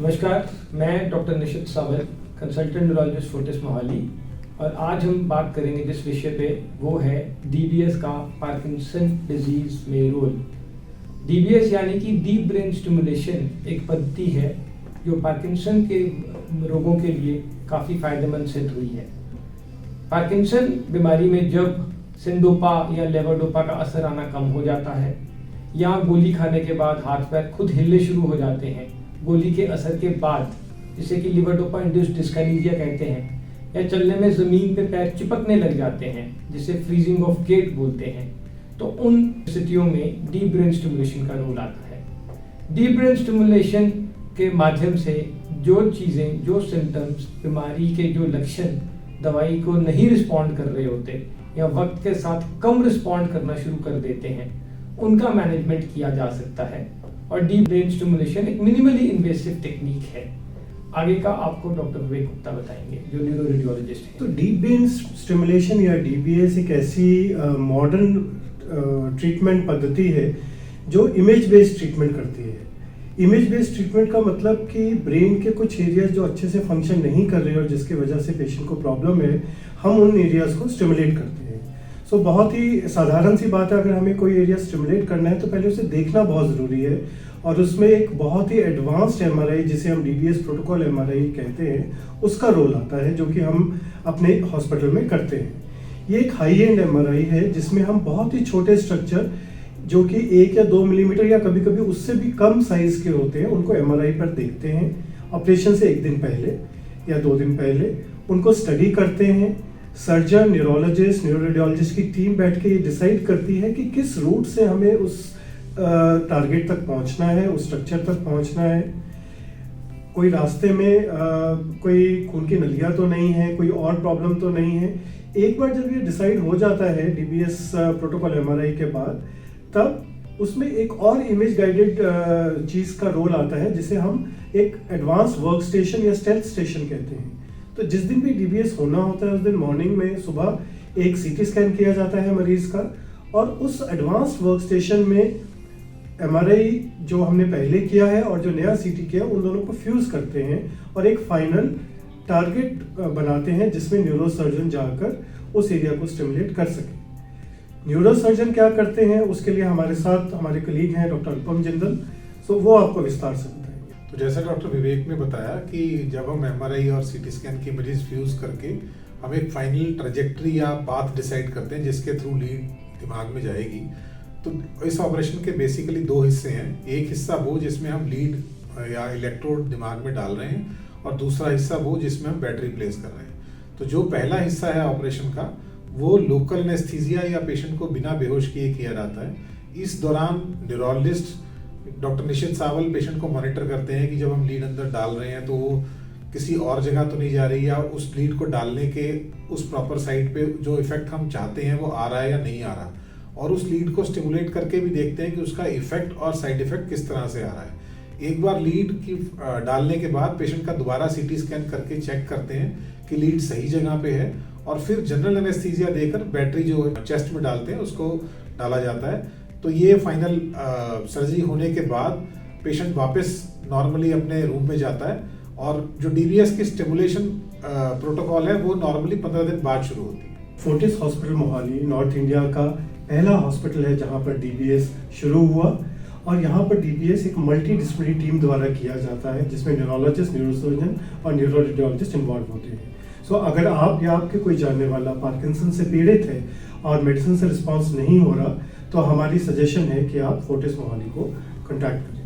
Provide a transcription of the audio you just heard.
नमस्कार, मैं डॉक्टर निशित सावल, consultant neurologist Fortis Mohali. और आज हम बात करेंगे जिस विषय पे वो है डीबीएस का पार्किंसन डिजीज में रोल। डीबीएस यानी कि डीप ब्रेन स्टिमुलेशन एक पद्धति है जो पार्किंसन के रोगों के लिए काफ़ी फायदेमंद सिद्ध हुई है। पार्किंसन बीमारी में जब सिंडोपा या लेवोडोपा का असर आना कम हो जाता है या गोली खाने के बाद हाथ पैर खुद हिलने शुरू हो जाते हैं, गोली के असर के बाद, जिसे कि लिवरडोपा इंड्यूस्ड डिस्काइनेसिया कहते हैं, या चलने में ज़मीन पे पैर चिपकने लग जाते हैं जिसे फ्रीजिंग ऑफ गेट बोलते हैं, तो उन स्थितियों में डीप ब्रेन स्टिमुलेशन का रोल आता है। डीप ब्रेन स्टिमुलेशन के माध्यम से जो चीज़ें, जो सिम्टम्स, बीमारी के जो लक्षण दवाई को नहीं रिस्पॉन्ड कर रहे होते या वक्त के साथ कम रिस्पॉन्ड करना शुरू कर देते हैं, उनका मैनेजमेंट किया जा सकता है। और डीप ब्रेन स्टिमुलेशन एक मिनिमली इन्वेसिव टेक्निक है। आगे का आपको डॉक्टर विवेक गुप्ता बताएंगे जो न्यूरो रेडियोलॉजिस्ट हैं। तो डीप ब्रेन स्टिमुलेशन या डीबीएस एक ऐसी मॉडर्न ट्रीटमेंट पद्धति है जो इमेज बेस्ड ट्रीटमेंट करती है। इमेज बेस्ड ट्रीटमेंट का मतलब कि ब्रेन के कुछ एरियाज जो अच्छे से फंक्शन नहीं कर रहे और जिसकी वजह से पेशेंट को प्रॉब्लम है, हम उन एरियाज को स्टिमुलेट करते हैं। सो बहुत ही साधारण सी बात है, अगर हमें कोई एरिया स्टिमुलेट करना है तो पहले उसे देखना बहुत ज़रूरी है। और उसमें एक बहुत ही एडवांस्ड एमआरआई, जिसे हम डीबीएस प्रोटोकॉल एमआरआई कहते हैं, उसका रोल आता है, जो कि हम अपने हॉस्पिटल में करते हैं। ये एक हाई एंड एमआरआई है जिसमें हम बहुत ही छोटे स्ट्रक्चर, जो कि 1 या 2 मिलीमीटर या कभी कभी उससे भी कम साइज के होते हैं, उनको एमआरआई पर देखते हैं। ऑपरेशन से 1 दिन पहले या 2 दिन पहले उनको स्टडी करते हैं। सर्जन, न्यूरोलॉजिस्ट, न्यूरोरेडियोलॉजिस्ट की टीम बैठ के ये डिसाइड करती है कि किस रूट से हमें उस टारगेट तक पहुंचना है, उस स्ट्रक्चर तक पहुंचना है। कोई रास्ते में कोई खून की नलियां तो नहीं है, कोई और प्रॉब्लम तो नहीं है। एक बार जब ये डिसाइड हो जाता है डीबीएस प्रोटोकॉल एमआरआई के बाद, तब उसमें एक और इमेज गाइडेड चीज़ का रोल आता है, जिसे हम एक एडवांस वर्क स्टेशन या स्टेल्थ स्टेशन कहते हैं। तो जिस दिन भी डीबीएस होना होता है उस दिन मॉर्निंग में सुबह एक सीटी स्कैन किया जाता है मरीज का, और उस एडवांस वर्क स्टेशन में एमआरआई जो हमने पहले किया है और जो नया सीटी किया, उन दोनों को फ्यूज करते हैं और एक फाइनल टारगेट बनाते हैं जिसमें न्यूरो सर्जन जाकर उस एरिया को स्टिमुलेट कर सके। न्यूरो सर्जन क्या करते हैं, उसके लिए हमारे साथ हमारे कलीग हैं डॉक्टर अनुपम जिंदल, सो वो आपको विस्तार से बताएंगे। तो जैसा डॉक्टर विवेक ने बताया कि जब हम एमआरआई और सीटी स्कैन की इमेजेस फ्यूज करके हम एक फाइनल ट्रेजेक्ट्री या पाथ डिसाइड करते हैं जिसके थ्रू लीड दिमाग में जाएगी, तो इस ऑपरेशन के बेसिकली 2 हिस्से हैं। एक हिस्सा वो जिसमें हम लीड या इलेक्ट्रोड दिमाग में डाल रहे हैं, और दूसरा हिस्सा वो जिसमें हम बैटरी प्लेस कर रहे हैं। तो जो पहला हिस्सा है ऑपरेशन का, वो लोकल एनेस्थीसिया या पेशेंट को बिना बेहोश किए किया जाता है। इस दौरान न्यूरोलॉजिस्ट डॉक्टर निशित सावल पेशेंट को मॉनिटर करते हैं कि जब हम लीड अंदर डाल रहे हैं तो वो किसी और जगह तो नहीं जा रही, या उस लीड को डालने के उस प्रॉपर साइड पे जो इफेक्ट हम चाहते हैं वो आ रहा है या नहीं आ रहा। और उस लीड को स्टिमुलेट करके भी देखते हैं कि उसका इफेक्ट और साइड इफेक्ट किस तरह से आ रहा है। एक बार लीड की डालने के बाद पेशेंट का दोबारा सीटी स्कैन करके चेक करते हैं कि लीड सही जगह पे है, और फिर जनरल एनेस्थीसिया देकर बैटरी जो चेस्ट में डालते हैं उसको डाला जाता है। तो ये फाइनल सर्जरी होने के बाद पेशेंट वापस नॉर्मली अपने रूम में जाता है, और जो डीबीएस की स्टिमुलेशन प्रोटोकॉल है वो नॉर्मली 15 दिन बाद शुरू होती है। Fortis hospital Mohali north India का पहला हॉस्पिटल है जहां पर डीबीएस शुरू हुआ, और यहाँ पर डीबीएस एक मल्टी डिसिप्लिनरी टीम द्वारा किया जाता है जिसमें न्यूरोलॉजिस्ट, न्यूरोसर्जन और न्यूरोरेडियोलॉजिस्ट इन्वॉल्व होते हैं। सो अगर आप या आपके कोई जानने वाला पार्किंसन से पीड़ित है और मेडिसिन से रिस्पॉन्स नहीं हो रहा, तो हमारी सजेशन है कि आप फोर्टिस मोहाली को कॉन्टैक्ट करें।